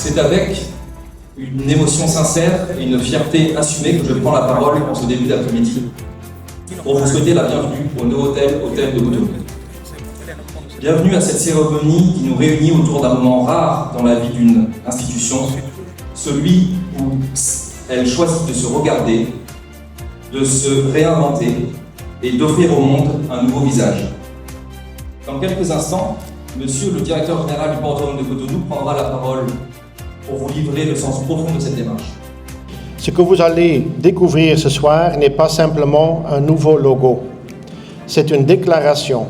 C'est avec une émotion sincère et une fierté assumée que je prends la parole en ce début d'après-midi pour vous souhaiter la bienvenue au Novotel Hôtel de Cotonou. Bienvenue à cette cérémonie qui nous réunit autour d'un moment rare dans la vie d'une institution, celui où elle choisit de se regarder, de se réinventer et d'offrir au monde un nouveau visage. Dans quelques instants, Monsieur le directeur général du port autonome de Cotonou prendra la parole pour vous livrer le sens profond de cette démarche. Ce que vous allez découvrir ce soir n'est pas simplement un nouveau logo. C'est une déclaration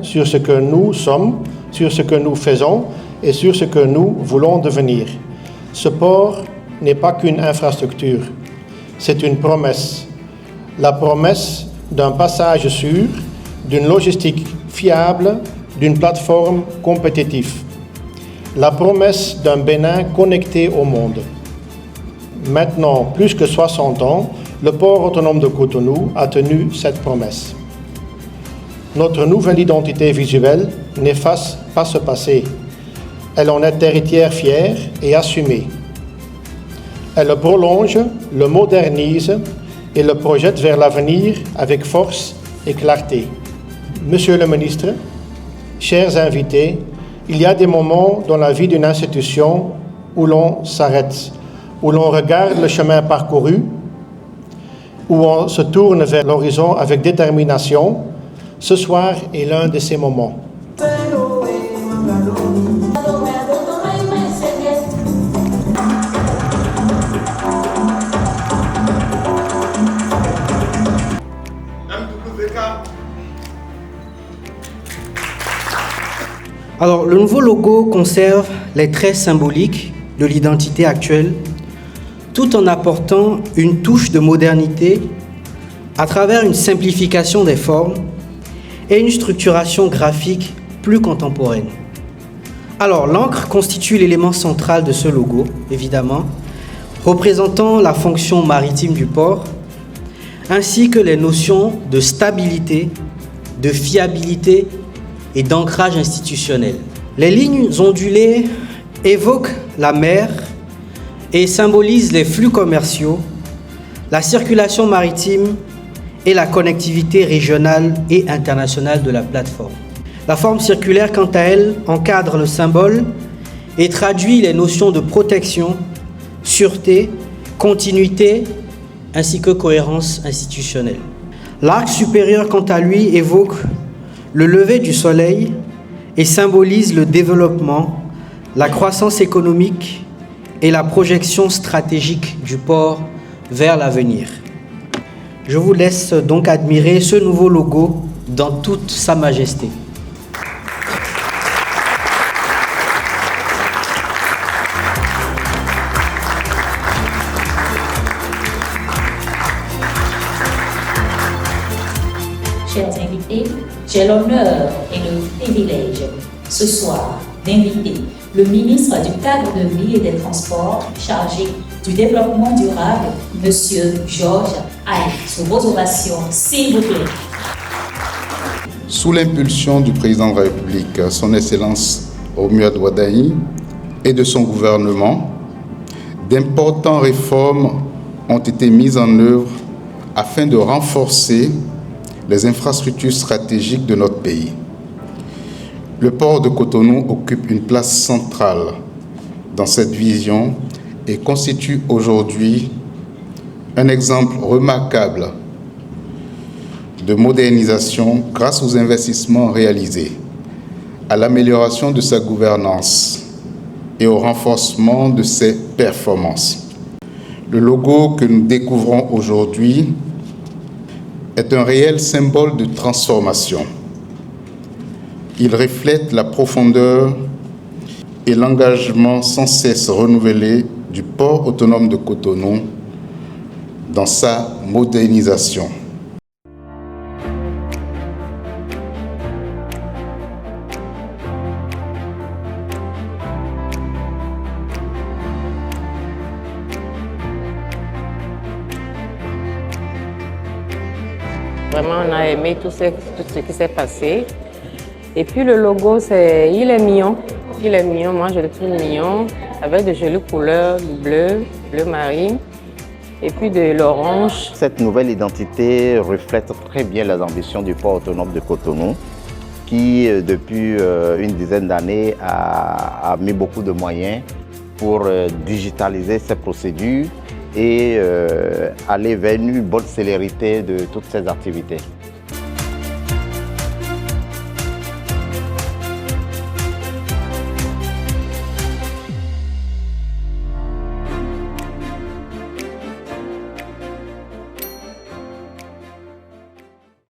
sur ce que nous sommes, sur ce que nous faisons et sur ce que nous voulons devenir. Ce port n'est pas qu'une infrastructure, c'est une promesse. La promesse d'un passage sûr, d'une logistique fiable, d'une plateforme compétitive. La promesse d'un Bénin connecté au monde. Maintenant, plus que 60 ans, le port autonome de Cotonou a tenu cette promesse. Notre nouvelle identité visuelle n'efface pas ce passé. Elle en est héritière fière et assumée. Elle le prolonge, le modernise et le projette vers l'avenir avec force et clarté. Monsieur le ministre, chers invités, il y a des moments dans la vie d'une institution où l'on s'arrête, où l'on regarde le chemin parcouru, où on se tourne vers l'horizon avec détermination. Ce soir est l'un de ces moments. Alors, le nouveau logo conserve les traits symboliques de l'identité actuelle, tout en apportant une touche de modernité à travers une simplification des formes et une structuration graphique plus contemporaine. Alors, l'encre constitue l'élément central de ce logo, évidemment, représentant la fonction maritime du port, ainsi que les notions de stabilité, de fiabilité et d'ancrage institutionnel. Les lignes ondulées évoquent la mer et symbolisent les flux commerciaux, la circulation maritime et la connectivité régionale et internationale de la plateforme. La forme circulaire, quant à elle, encadre le symbole et traduit les notions de protection, sûreté, continuité, ainsi que cohérence institutionnelle. L'arc supérieur, quant à lui, évoque le lever du soleil et symbolise le développement, la croissance économique et la projection stratégique du port vers l'avenir. Je vous laisse donc admirer ce nouveau logo dans toute sa majesté. Chers invités, j'ai l'honneur et le privilège ce soir d'inviter le ministre du Cadre de Vie et des Transports chargé du développement durable, M. Georges Aye. Sous vos ovations, s'il vous plaît. Sous l'impulsion du président de la République, son Excellence Romuald Wardani, et de son gouvernement, d'importantes réformes ont été mises en œuvre afin de renforcer les infrastructures stratégiques de notre pays. Le port de Cotonou occupe une place centrale dans cette vision et constitue aujourd'hui un exemple remarquable de modernisation grâce aux investissements réalisés, à l'amélioration de sa gouvernance et au renforcement de ses performances. Le logo que nous découvrons aujourd'hui est un réel symbole de transformation. Il reflète la profondeur et l'engagement sans cesse renouvelé du port autonome de Cotonou dans sa modernisation. Vraiment, on a aimé tout ce qui s'est passé. Et puis le logo, il est mignon. Il est mignon, moi je le trouve mignon, avec de jolies couleurs, du bleu, bleu marine, et puis de l'orange. Cette nouvelle identité reflète très bien les ambitions du port autonome de Cotonou, qui depuis une dizaine d'années a mis beaucoup de moyens pour digitaliser ses procédures et aller vers une bonne célérité de toutes ces activités.